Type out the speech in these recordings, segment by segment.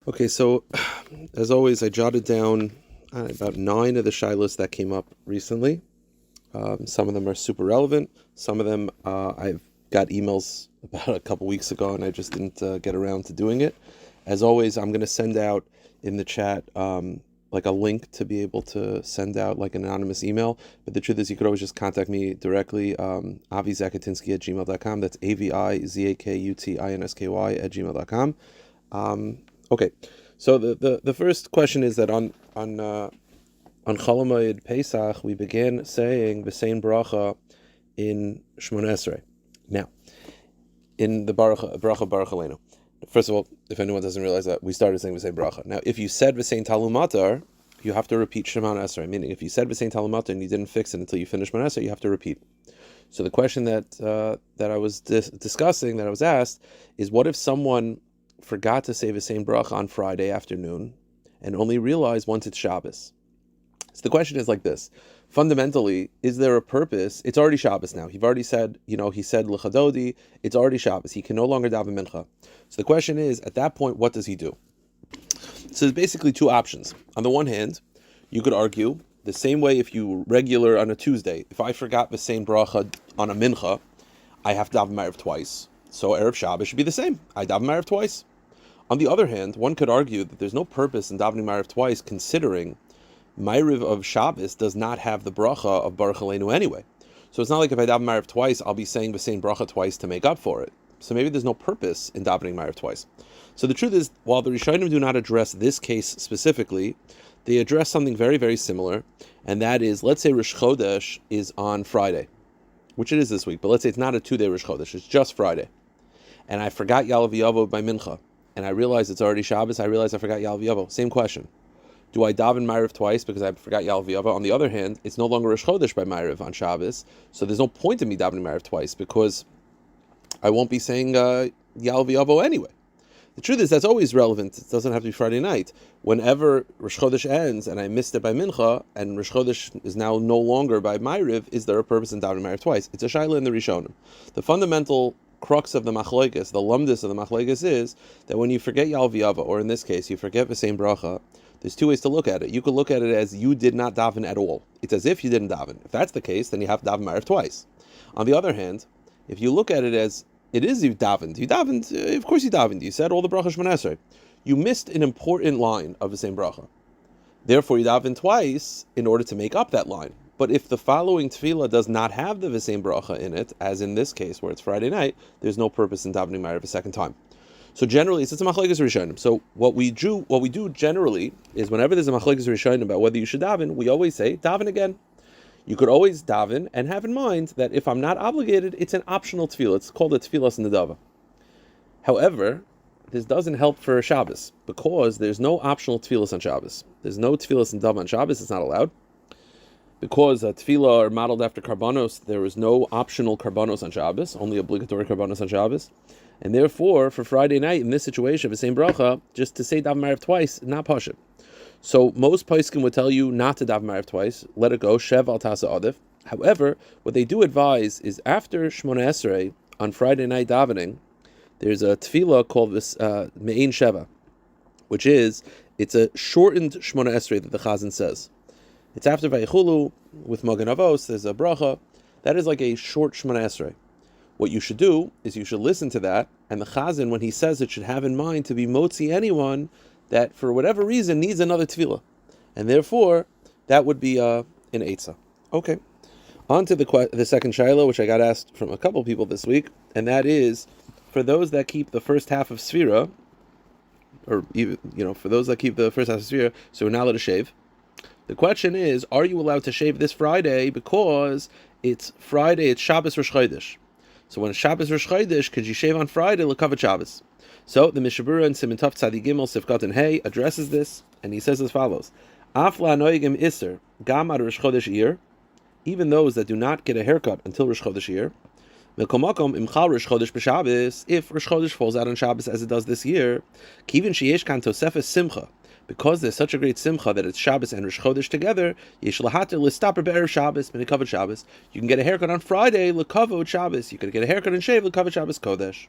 Okay, so as always, I jotted down about 9 of the shilos that came up recently. Some of them are super relevant. Some of them I've got emails about a couple weeks ago, and I just didn't get around to doing it. As always, I'm going to send out in the chat like a link to be able to send out like an anonymous email. But the truth is, you could always just contact me directly, avizakutinsky@gmail.com. That's avizakutinsky@gmail.com. Okay, so the first question is that on Shalom Aleichem Pesach we began saying V'Sein Bracha in shemone esrei. Now, in the Baruch Aleinu. First of all, if anyone doesn't realize that, we started saying V'Sein Bracha. Now, if you said V'Sein Talumatar, you have to repeat shemone esrei. Meaning, if you said V'Sein Talumatar and you didn't fix it until you finished shemone esrei, you have to repeat. So the question that I was discussing, that I was asked, is what if someone forgot to say V'Sein Bracha on Friday afternoon and only realized once it's Shabbos? So the question is like this. Fundamentally, is there a purpose? It's already Shabbos now. You've already said, he said L'chadodi, it's already Shabbos. He can no longer daven mincha. So the question is, at that point, what does he do? So there's basically two options. On the one hand, you could argue the same way if you regular on a Tuesday. If I forgot V'Sein Bracha on a mincha, I have to daven maariv twice. So erev Shabbos should be the same. I daven maariv twice. On the other hand, one could argue that there's no purpose in davening maariv twice, considering maariv of Shabbos does not have the bracha of Baruch Aleinu anyway. So it's not like if I daven maariv twice, I'll be saying V'Sein Bracha twice to make up for it. So maybe there's no purpose in davening maariv twice. So the truth is, while the Rishonim do not address this case specifically, they address something very, very similar, and that is, let's say Rosh Chodesh is on Friday, which it is this week, but let's say it's not a 2-day Rosh Chodesh, it's just Friday, and I forgot Ya'alav Yavo by mincha, and I realize it's already Shabbos, I realize I forgot Ya'alav Yavo. Same question. Do I daven maariv twice because I forgot Ya'alav Yavo? On the other hand, it's no longer Rosh Chodesh by maariv on Shabbos, so there's no point in me davening maariv twice because I won't be saying Ya'alav Yavo anyway. The truth is, that's always relevant. It doesn't have to be Friday night. Whenever Rosh Chodesh ends and I missed it by mincha, and Rosh Chodesh is now no longer by maariv, is there a purpose in davening maariv twice? It's a shaila in the Rishonim. The fundamental crux of the machlokes, the lumdus of the machlokes, is that when you forget Ya'alav Yavo, or in this case, you forget V'Sein Bracha, there's two ways to look at it. You could look at it as you did not daven at all. It's as if you didn't daven. If that's the case, then you have to daven maariv twice. On the other hand, if you look at it as it is you davened, of course you davened. You said all the bracha shemone esrei. You missed an important line of V'Sein Bracha. Therefore, you daven twice in order to make up that line. But if the following tefillah does not have the V'Sein Bracha in it, as in this case where it's Friday night, there's no purpose in davening maariv a second time. So generally, it's a machlokes rishonim. So what we do generally is whenever there's a machlokes rishonim about whether you should daven, we always say daven again. You could always daven and have in mind that if I'm not obligated, it's an optional tefillah. It's called a tefillas nedava. However, this doesn't help for Shabbos because there's no optional tefillas on Shabbos. There's no tefillas nedava on Shabbos. It's not allowed. Because tefillah are modeled after karbanos, there is no optional karbanos on Shabbos, only obligatory karbanos on Shabbos. And therefore, for Friday night, in this situation, V'Sein Bracha, just to say daven maariv twice, not pashut. So most poskim would tell you not to daven maariv twice, let it go, shev al tasa adif. However, what they do advise is after shemone esrei, on Friday night davening, there's a tefillah called this me'ein sheva, which is, it's a shortened shemone esrei that the chazan says. It's after Vayichulu, with Magen Avos, there's a bracha. That is like a short shemone esrei. What you should do is you should listen to that, and the chazan, when he says it, should have in mind to be motzi anyone that, for whatever reason, needs another tefillah. And therefore, that would be an eitzah. Okay. On to the second shaila, which I got asked from a couple people this week, and that is, for those that keep the first half of Sfira, or even, for those that keep the first half of Sfira, so we're not allowed to shave. The question is, are you allowed to shave this Friday because it's Friday, it's Shabbos Rosh Chodesh? So when it's Shabbos Rosh Chodesh, could you shave on Friday l'kavod Shabbos? So the Mishabura in Siman Tov Tzadi Gimel Sifkat and Hey addresses this, and he says as follows: Af la noigim iser gam ad Rosh Chodesh iyur, even those that do not get a haircut until Rosh Chodesh iyur, Mekom makom imchal Rosh Chodesh b'Shabbos, if Rosh Chodesh falls out on Shabbos as it does this year, kivin sheyesh kan tosefes simcha, because there's such a great simcha that it's Shabbos and Rosh Chodesh together, yesh lahater l'staper be'erev Shabbos b'nekavod Shabbos. You can get a haircut on Friday l'kavod Shabbos. You can get a haircut and shave l'kavod Shabbos Kodesh.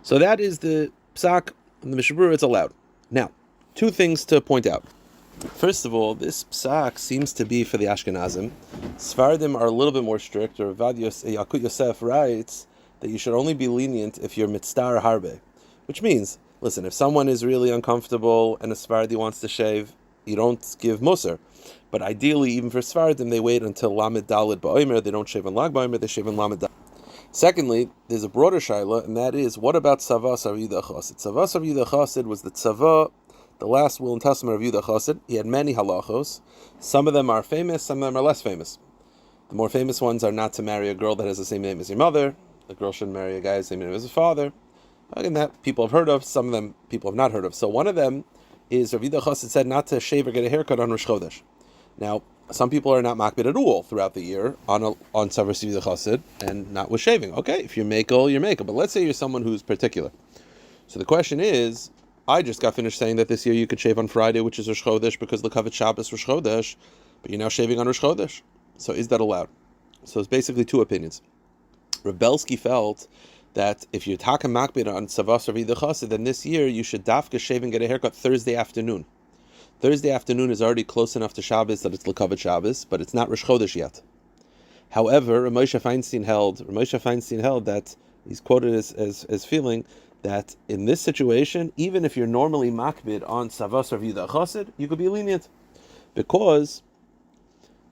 So that is the psak and the Mishabura. It's allowed. Now, two things to point out. First of all, this Pesach seems to be for the Ashkenazim. Sfardim are a little bit more strict. Or Yakut Yosef writes that you should only be lenient if you're mitztar harbe, which means, listen, if someone is really uncomfortable and a Sfardi wants to shave, you don't give musar. But ideally, even for Sfardim, they wait until Lamed Daled Ba'omer. They don't shave on Lag Ba'omer, they shave on Lamed Daled. Secondly, there's a broader shaila, and that is, what about Tzavas of Yehuda Chassid? Tzavas of Yehuda Chassid was the tzava, the last will and testament of Yehuda Chassid. He had many halachos. Some of them are famous, some of them are less famous. The more famous ones are not to marry a girl that has the same name as your mother. A girl shouldn't marry a guy the same name as his father. Again, that people have heard of, some of them people have not heard of. So one of them is Rav Yehuda Chassid said not to shave or get a haircut on Rosh Chodesh. Now, some people are not makbid at all throughout the year on Tzavas Yehuda Chassid and not with shaving. Okay, if you're makel, you're makel. But let's say you're someone who's particular. So the question is, I just got finished saying that this year you could shave on Friday, which is Rosh Chodesh, because L'Kavet Shabbos Rosh Chodesh, but you're now shaving on Rosh Chodesh. So is that allowed? So it's basically two opinions. Rebelsky felt that if you're taka makbid on Tzavas or Yehuda Chassid, then this year you should dafka shave and get a haircut Thursday afternoon. Thursday afternoon is already close enough to Shabbos that it's L'Kavet Shabbos, but it's not Rosh Chodesh yet. However, Moshe Feinstein held that he's quoted as feeling that in this situation, even if you're normally makbid on Tzavas or Yehuda Chassid, you could be lenient, because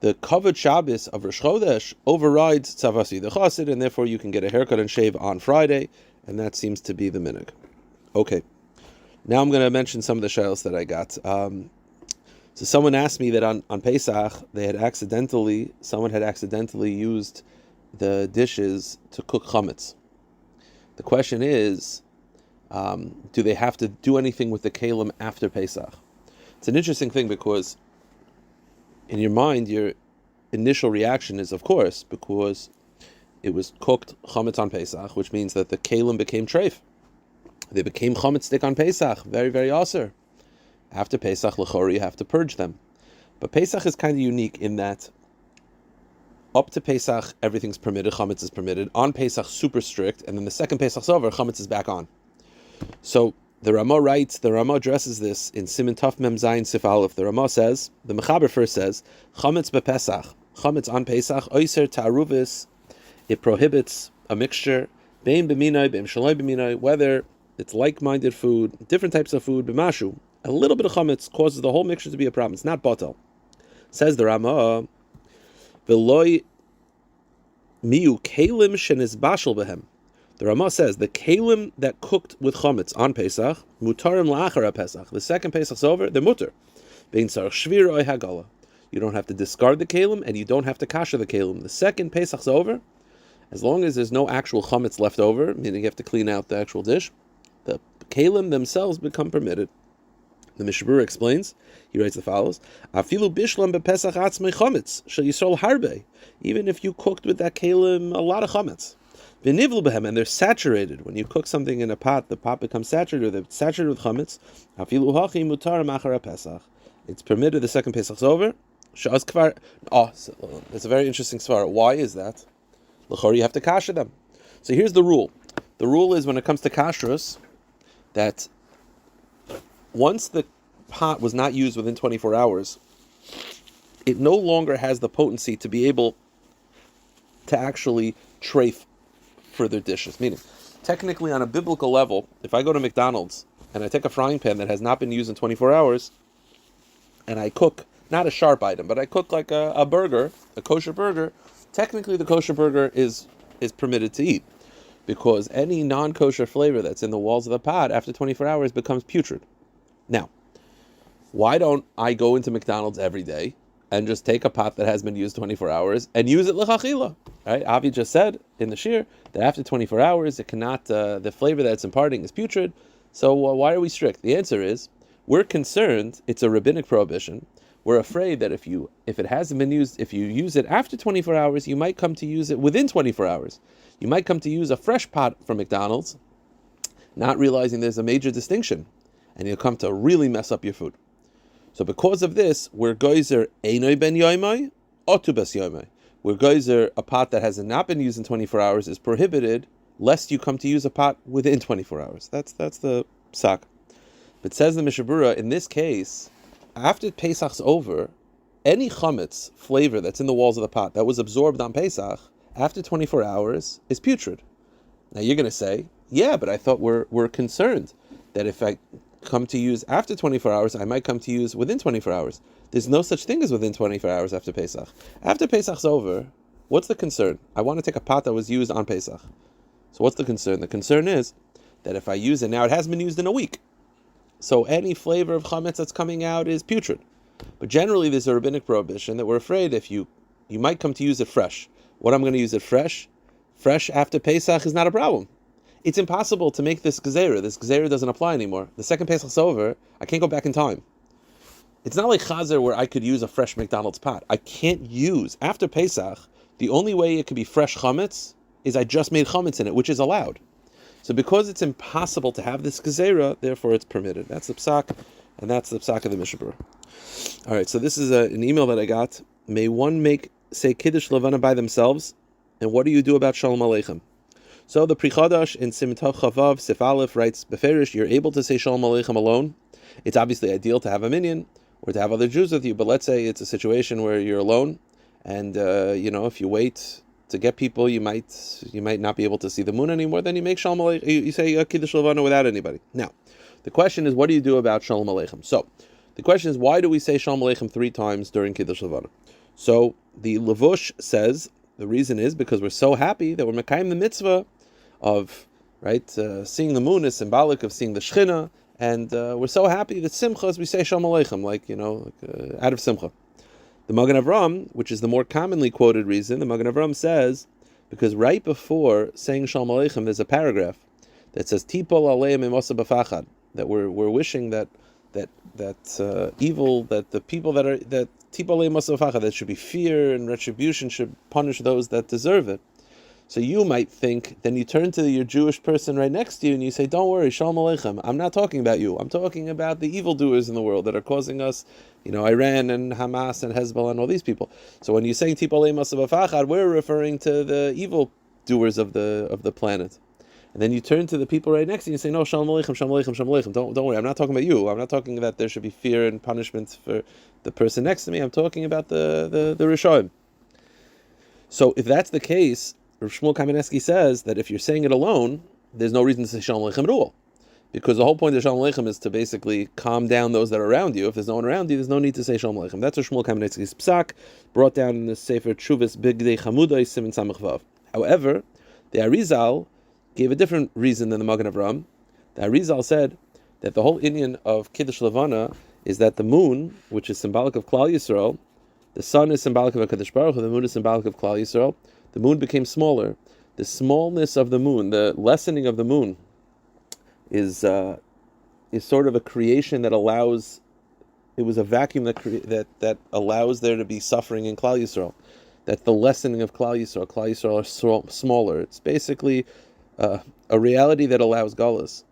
the Kavod Shabbos of Rosh Chodesh overrides Tzavas Yehuda Chassid, and therefore you can get a haircut and shave on Friday, and that seems to be the minhag. Okay, now I'm going to mention some of the shaylos that I got. So someone asked me that on Pesach, someone had accidentally used the dishes to cook chametz. The question is, do they have to do anything with the kelim after Pesach? It's an interesting thing, because in your mind, your initial reaction is, of course, because it was cooked chametz on Pesach, which means that the kelim became treif. They became chametz stick on Pesach, very, very aser. After Pesach, l'chori, you have to purge them. But Pesach is kind of unique in that up to Pesach, everything's permitted, chametz is permitted. On Pesach, super strict, and then the second Pesach's over, chametz is back on. So the Ramah addresses this in Siman Taf Mem Zayin Sif Aleph. The Ramah says, the Mechaber first says, chametz bepesach, chametz on Pesach, oiser ta'aruvis, it prohibits a mixture, bein b'minai, bein shaloi b'minai, whether it's like-minded food, different types of food, b'mashu. A little bit of chametz causes the whole mixture to be a problem. It's not batel. Says the Ramah, v'loi miu kelim shenizbashel behem. The Ramah says the kelim that cooked with chametz on Pesach, mutarim la'achar Pesach. The second Pesach's over, they're mutar. Bein tzarich shvir oy hagala. You don't have to discard the kelim, and you don't have to kasher the kelim. The second Pesach's over, as long as there's no actual chametz left over, meaning you have to clean out the actual dish, the kelim themselves become permitted. The Mishabura explains, he writes the follows, Afilu bishlam bepesach atzmei chametz, shel yisrael harbe. Even if you cooked with that kelim a lot of chametz. V'nivlu behem, and they're saturated. When you cook something in a pot, the pot becomes saturated, or they're saturated with chametz. Afilu hachi mutar machar Pesach. It's permitted, the second Pesach's over. Sha'az kvar. It's a very interesting svara. Why is that? L'chor, you have to kasher them. So here's the rule. The rule is, when it comes to kashrus, that once the pot was not used within 24 hours, it no longer has the potency to be able to actually trafe further dishes. Meaning, technically on a biblical level, if I go to McDonald's and I take a frying pan that has not been used in 24 hours, and I cook, not a sharp item, but I cook like a burger, a kosher burger, technically the kosher burger is permitted to eat, because any non-kosher flavor that's in the walls of the pot after 24 hours becomes putrid. Now, why don't I go into McDonald's every day and just take a pot that has been used 24 hours and use it l'chachila? Right? Avi just said in the shiur that after 24 hours, it cannot, the flavor that it's imparting is putrid. So why are we strict? The answer is, we're concerned, it's a rabbinic prohibition. We're afraid that if it hasn't been used, if you use it after 24 hours, you might come to use it within 24 hours. You might come to use a fresh pot from McDonald's, not realizing there's a major distinction, and you'll come to really mess up your food. So because of this, we're geyser einoi ben yoimai, otu bes yoimai. We're geyser a pot that has not been used in 24 hours is prohibited, lest you come to use a pot within 24 hours. That's the psak. But says the Mishnah Berurah, in this case, after Pesach's over, any chametz flavor that's in the walls of the pot that was absorbed on Pesach, after 24 hours, is putrid. Now you're going to say, yeah, but I thought we're concerned that if I come to use after 24 hours, I might come to use within 24 hours. There's no such thing as within 24 hours after Pesach. After Pesach's over, what's the concern? I want to take a pot that was used on Pesach. So what's the concern? The concern is that if I use it now, it hasn't been used in a week. So any flavor of chametz that's coming out is putrid. But generally, there's a rabbinic prohibition that we're afraid if you might come to use it fresh. What I'm going to use it fresh after Pesach is not a problem. It's impossible to make this gezerah. This gezerah doesn't apply anymore. The second Pesach's over, I can't go back in time. It's not like chazer where I could use a fresh McDonald's pot. I can't use, after Pesach, the only way it could be fresh chametz is I just made chametz in it, which is allowed. So because it's impossible to have this gezerah, therefore it's permitted. That's the psak, and that's the psak of the Mishnah Berurah. All right, so this is an email that I got. May one say Kiddush L'Vana by themselves, and what do you do about Shalom Aleichem? So the Pri Chadash in Simtach Chavav Sif Aleph writes, Beferish, you're able to say Shalom Aleichem alone. It's obviously ideal to have a minyan or to have other Jews with you, but let's say it's a situation where you're alone, and if you wait to get people, you might not be able to see the moon anymore. Then you make Shalom Aleichem. You say Kiddush L'Vana without anybody. Now, the question is, what do you do about Shalom Aleichem? So, the question is, why do we say Shalom Aleichem 3 times during Kiddush L'Vana? So, the Levush says the reason is because we're so happy that we're mekayim the mitzvah of seeing the moon is symbolic of seeing the Shechina, and we're so happy that Simcha as we say Shalom Aleichem, out of Simcha. The Magen Avram, which is the more commonly quoted reason, the Magen Avram says, because right before saying Shalom Aleichem, there's a paragraph that says Tipol Aleim Emosa B'Fachad, that we're wishing that evil, that the people that Tipol Aleim Emosa B'Fachad, that should be fear and retribution should punish those that deserve it. So you might think, then you turn to your Jewish person right next to you and you say, don't worry, Shalom Aleichem, I'm not talking about you. I'm talking about the evildoers in the world that are causing us, Iran and Hamas and Hezbollah and all these people. So when you're saying Tipol Aleim Emosa B'Fachad, we're referring to the evil doers of the planet. And then you turn to the people right next to you and say, no, Shalom Aleichem, Shalom Aleichem, Shalom Aleichem. Don't worry, I'm not talking about you. I'm not talking that there should be fear and punishment for the person next to me. I'm talking about the Rishonim. So if that's the case, Rav Shmuel Kamenetsky says that if you're saying it alone, there's no reason to say Shalom Aleichem at all. Because the whole point of Shalom Aleichem is to basically calm down those that are around you. If there's no one around you, there's no need to say Shalom Aleichem. That's what Shmuel Kamenetsky's psak, brought down in the Sefer Tshuvas Bigdei Chamudai Siman Samach Vav. However, the Arizal gave a different reason than the Magen Avram. The Arizal said that the whole inyan of Kiddush L'Vana is that the moon, which is symbolic of Klal Yisrael, the sun is symbolic of HaKadosh Baruch Hu, the moon is symbolic of Klal Yisrael. The moon became smaller. The smallness of the moon, the lessening of the moon, is sort of a creation that allows. It was a vacuum that allows there to be suffering in Klal Yisrael. That the lessening of Klal Yisrael are smaller. It's basically a reality that allows galus.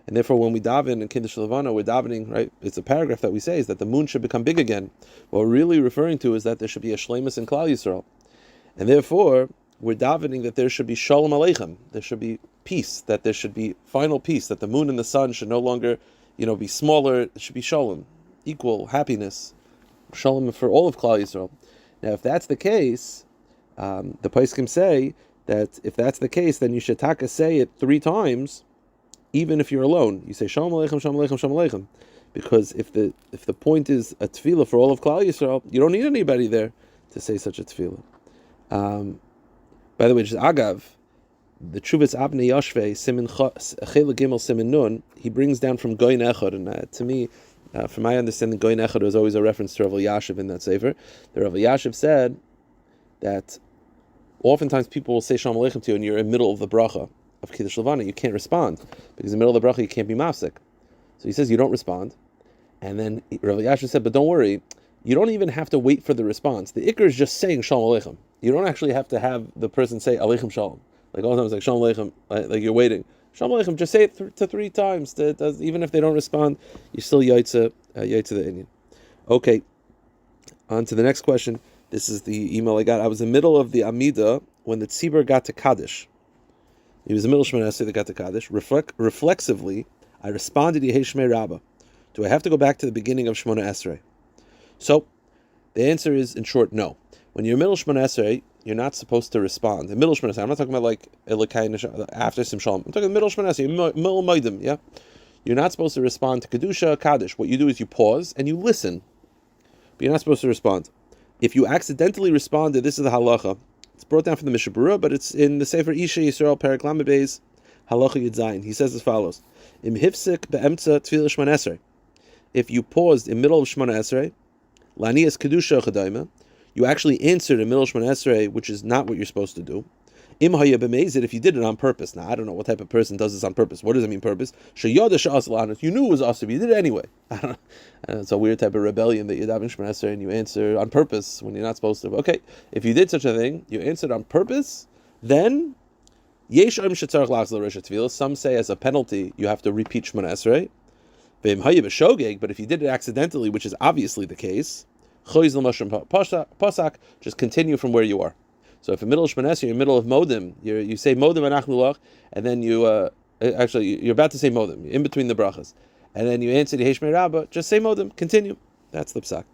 And therefore, when we daven in Kiddush L'Vana, we're davening, right? It's a paragraph that we say is that the moon should become big again. What we're really referring to is that there should be a shleimus in Klal Yisrael. And therefore, we're davening that there should be Shalom Aleichem, there should be peace, that there should be final peace, that the moon and the sun should no longer, be smaller. It should be Shalom, equal happiness, Shalom for all of Klal Yisrael. Now, if that's the case, the Poskim say that if that's the case, then you should say it 3 times, even if you're alone. You say Shalom Aleichem, Shalom Aleichem, Shalom Aleichem, because if the point is a tefillah for all of Klal Yisrael, you don't need anybody there to say such a tefillah. By the way, just Agav, the Tshuvas Abnei Yashvei, Simin Chela Gimel Simin Nun, he brings down from Goyin Echad, and to me, from my understanding, Goyin Echad was always a reference to Rav Elyashiv in that sefer. The Rav Elyashiv said that oftentimes people will say Shalom Aleichem to you, and you're in the middle of the bracha of Kiddush L'Vana. You can't respond because in the middle of the bracha you can't be mafsek. So he says you don't respond, and then Rav Elyashiv said, but don't worry. You don't even have to wait for the response. The ikr is just saying Shalom Aleichem. You don't actually have to have the person say Aleichem Shalom. Like all the time it's like Shalom Aleichem, like you're waiting. Shalom Aleichem, just say it to 3 times. Even if they don't respond, you still yaitza the inyan. Okay, on to the next question. This is the email I got. I was in the middle of the Amida when the tzibbur got to Kaddish. He was the middle Shemone that got to Kaddish. Reflexively, I responded, Yehei Shmei Rabbah. Do I have to go back to the beginning of shemone esrei? So the answer is, in short, no. When you're middle shemone esrei, you're not supposed to respond. In middle shemone esrei, I'm not talking about like after sim shalom. I'm talking middle shemone esrei, middle moedim, yeah? You're not supposed to respond to kedusha, kaddish. What you do is you pause and you listen, but you're not supposed to respond. If you accidentally responded, this is the halacha. It's brought down from the Mishabura, but it's in the Sefer Isha Yisrael Perek Lamed Beis Halacha Yud Zayin. He says as follows: Im hifsik be'emtza tefillah shemone esrei. If you paused in middle of shemone esrei, lanias kedusha chadayma, you actually answered in middle of shemone esrei, which is not what you're supposed to do. Im haya b'meizid, if you did it on purpose. Now I don't know what type of person does this on purpose. What does it mean purpose? Sheyada she'as lahanos. You knew it was asur, but you did it anyway. I don't know. It's a weird type of rebellion that you daven shemone esrei and you answer on purpose when you're not supposed to. Okay, if you did such a thing, you answered on purpose, then yesh am shetzarach lachzor rishut tefillah. Some say as a penalty you have to repeat shemone esrei. Ve'im haya b'shogeg, but if you did it accidentally, which is obviously the case, choiz l'mashram pasak, just continue from where you are. So if in middle of shemone esrei, you're in the middle of modim, you say modim anachnu lach, and then you're about to say modim, in between the brachas, and then you answer the Heshmei Rabbah, just say modim, continue. That's the psak.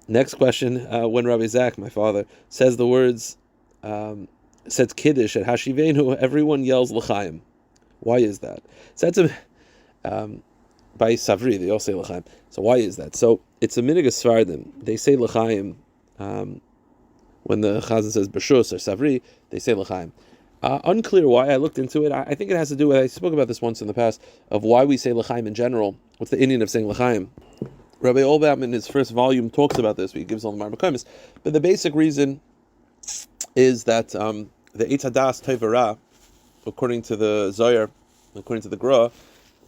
Next question, when Rabbi Zach, my father, says the words, says Kiddush at Hashivenu, everyone yells l'chaim. Why is that? So that's by Savri, they all say l'chaim. So why is that? So it's a minhag of Sfardim. They say l'chaim, when the Chazan says B'shus or Savri, they say l'chaim. Unclear why. I looked into it. I think it has to do with, I spoke about this once in the past, of why we say l'chaim in general. What's the Indian of saying l'chaim? Rabbi Olbaum in his first volume talks about this. He gives all the marmakomis. But the basic reason is that the Eitz Hadas Tevara, according to the Zohar, according to the Gra,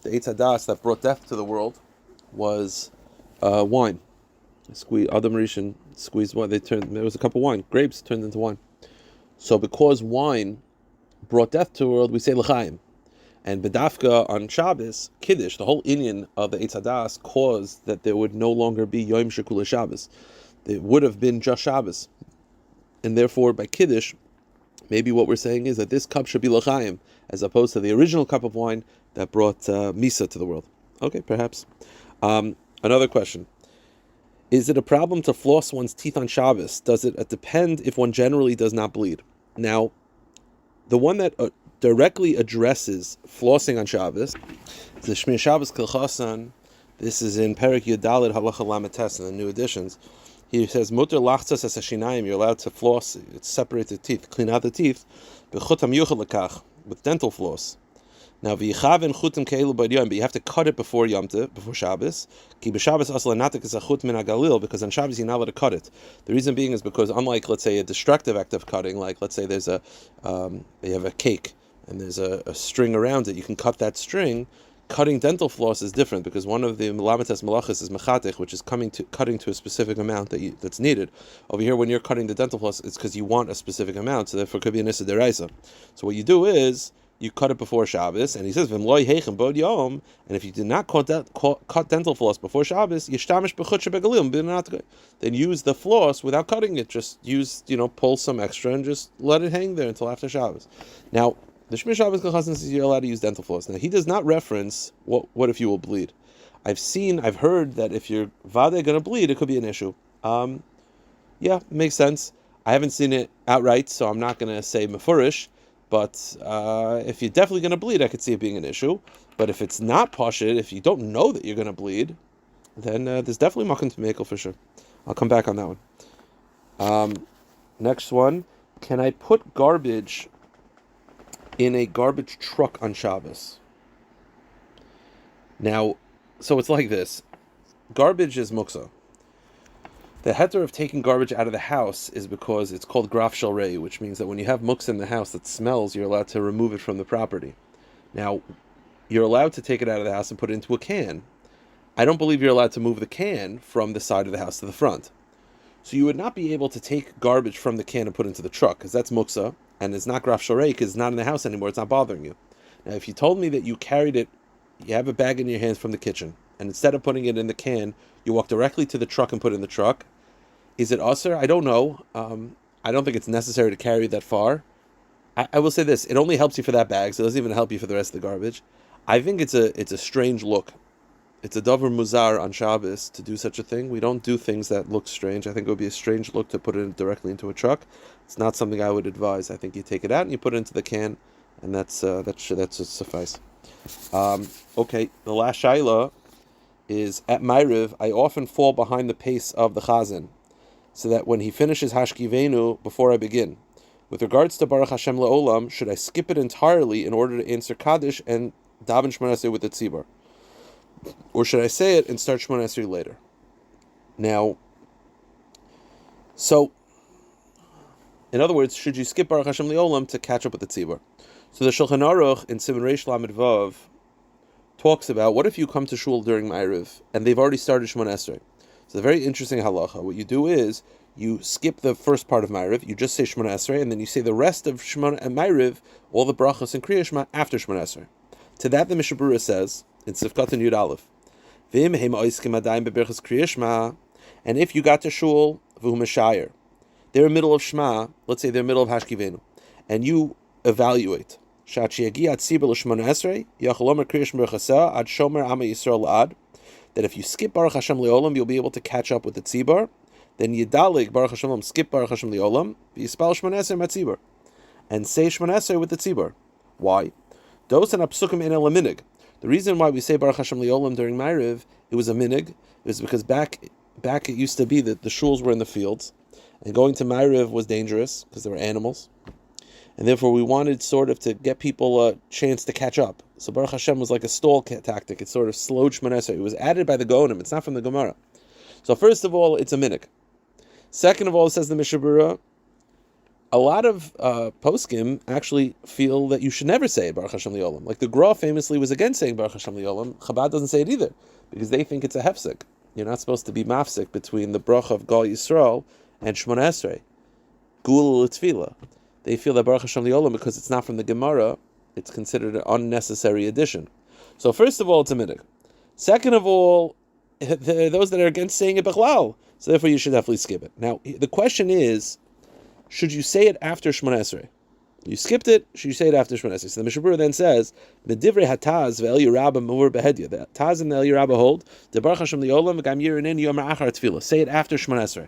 the Eitz Hadas that brought death to the world was wine. Adam Rishon squeezed wine. It was a cup of wine. Grapes turned into wine. So because wine brought death to the world, we say l'chaim. And bedafka on Shabbos, Kiddush, the whole inyan of the Eitz Hadas caused that there would no longer be Yom Shekula Shabbos. It would have been just Shabbos. And therefore, by Kiddush, maybe what we're saying is that this cup should be l'chaim, as opposed to the original cup of wine that brought Misa to the world. Okay, perhaps. Another question. Is it a problem to floss one's teeth on Shabbos? Does it depend if one generally does not bleed? Now, the one that directly addresses flossing on Shabbos is the Shmir Shabbos Kilchasan. This is in Perek Yudalid Halacha Lametes in the new editions. He says, Mutter lachtzas as hashinayim, you're allowed to floss, separate the teeth, clean out the teeth, b'chutam yuchad lekach, with dental floss. Now, v'yichaven chutim ke'ilu b'yom, but you have to cut it before Yom Tov, before Shabbos. Ki b'Shabbos asla natik is a chut min hagalil, because on Shabbos you're not allowed to cut it. The reason being is because unlike, let's say, a destructive act of cutting, like let's say there's you have a cake and there's a string around it, you can cut that string. Cutting dental floss is different because one of the Melamites Malachis is mechatech, which is cutting to a specific amount that's needed. Over here, when you're cutting the dental floss, it's because you want a specific amount, so therefore it could be an issa deraisa. So what you do is you cut it before Shabbos, and he says v'mloi heichem bod yom, and if you did not cut dental floss before Shabbos, yishtamish b'chut shebegalim, then use the floss without cutting it. Just use, pull some extra and just let it hang there until after Shabbos. Now, the Shmir Shabbos Chacham says you're allowed to use dental floss. Now, he does not reference what if you will bleed. I've heard that if you're vade going to bleed, it could be an issue. Yeah, makes sense. I haven't seen it outright, so I'm not going to say mefurish, but if you're definitely going to bleed, I could see it being an issue. But if it's not pashit, if you don't know that you're going to bleed, then there's definitely makom to mekel for sure. I'll come back on that one. Next one, can I put garbage in a garbage truck on Shabbos? Now, so it's like this. Garbage is muksa. The heter of taking garbage out of the house is because it's called graf shalrei, which means that when you have muksa in the house that smells, you're allowed to remove it from the property. Now, you're allowed to take it out of the house and put it into a can. I don't believe you're allowed to move the can from the side of the house to the front. So you would not be able to take garbage from the can and put it into the truck, because that's muksa, and it's not graf shalrei because it's not in the house anymore, it's not bothering you. Now, if you told me that you carried it, you have a bag in your hands from the kitchen, and instead of putting it in the can, you walk directly to the truck and put it in the truck, is it usher? I don't know. I don't think it's necessary to carry that far. I will say this, it only helps you for that bag, so it doesn't even help you for the rest of the garbage. I think it's a strange look it's a davar muzar on Shabbos to do such a thing. We don't do things that look strange. I think it would be a strange look to put it directly into a truck. It's not something I would advise. I think you take it out and you put it into the can, and that should suffice. Okay, the last shaila is at maariv. I often fall behind the pace of the chazan, so that when he finishes hashkivenu before I begin. With regards to Baruch Hashem le'olam, should I skip it entirely in order to answer Kaddish and daven shemone esrei with the tzibbur? Or should I say it and start shemone esrei later? Now, so, in other words, should you skip Baruch Hashem le'olam to catch up with the tzibbur? So the Shulchan Aruch in Siman Reish Lamed Vav talks about, what if you come to shul during maariv and they've already started shemone esrei? It's a very interesting halacha. What you do is, you skip the first part of maariv, you just say shemone esrei, and then you say the rest of shemone and maariv, all the brachos and kriya shema after shemone esrei. To that the Mishnah Berurah says in Sifkat and Yud Aleph, V'im heim oiskim adayim beberachos kriya shema, and if you got to shul v'hu meshayer, they're in the middle of shema, let's say they're in the middle of hashkivenu, and you evaluate shachi yagia tzibbur l'shemone esrei yachol omer kriya shema b'chasa ad shomer ama Yisrael ad, that if you skip Baruch Hashem le'olam, you'll be able to catch up with the tzibbur. Then yidalig Baruch Hashem, skip Baruch Hashem le'olam, v'yispal shemone esrei matzibur, and say shemone esrei with the tzibbur. Why? Dos and apsukim in a minig. The reason why we say Baruch Hashem le'olam during maariv, it was a minig. It was because back it used to be that the shuls were in the fields, and going to maariv was dangerous because there were animals, and therefore we wanted sort of to get people a chance to catch up. So Baruch Hashem was like a stall tactic. It sort of slowed shemone esrei. It was added by the Gaonim. It's not from the Gemara. So first of all, it's a minig. Second of all, says the Mishnah Berurah, a lot of poskim actually feel that you should never say Baruch Hashem le'olam. Like the Gra famously was against saying Baruch Hashem le'olam. Chabad doesn't say it either, because they think it's a hefsek. You're not supposed to be mafsik between the bracha of Gal Yisrael and shemone esrei. Gula l'tfila. They feel that Baruch Hashem le'olam, because it's not from the Gemara, it's considered an unnecessary addition. So first of all, it's a minig. Second of all, there are those that are against saying it b'chlal. So therefore, you should definitely skip it. Now, the question is, should you say it after shemone esrei? You skipped it, should you say it after shemone esrei? So the Mishnah Berurah then says, "Medivrei hataz ve'el Yerabba muvur behedya." The Taz and the El Yerabba hold the Baruch Hashem le'olam v'gam yirin yomer achar tefillah. Say it after shemone esrei.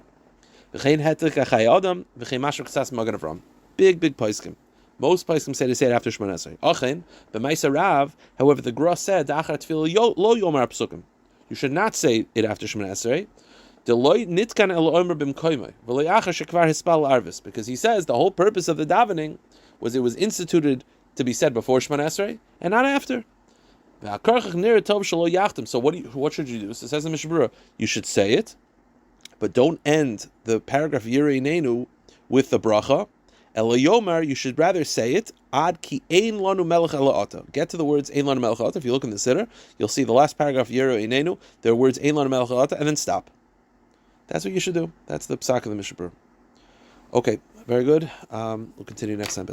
V'chein hetek achai adam v'chein mashur ksas magen avram. Big poskim. Most poskim say to say it after shemone esrei. Achen b'maisa Rav, however, the Gra said the achar tefillah lo yomer psukim. You should not say it after shemone esrei. Because he says the whole purpose of the davening was it was instituted to be said before shemone esrei and not after. So what should you do? So it says in Mishnah Berurah, you should say it, but don't end the paragraph Yirei Nenu with the bracha. Elayomer, you should rather say it ad ki ein lanu melech ela ata. Get to the words ein lanu melech ata. If you look in the siddur, you'll see the last paragraph Yirei Nenu. There are words ein lanu melech ata, and then stop. That's what you should do. That's the psak of the Mishnah Berurah. Okay, very good. We'll continue next time.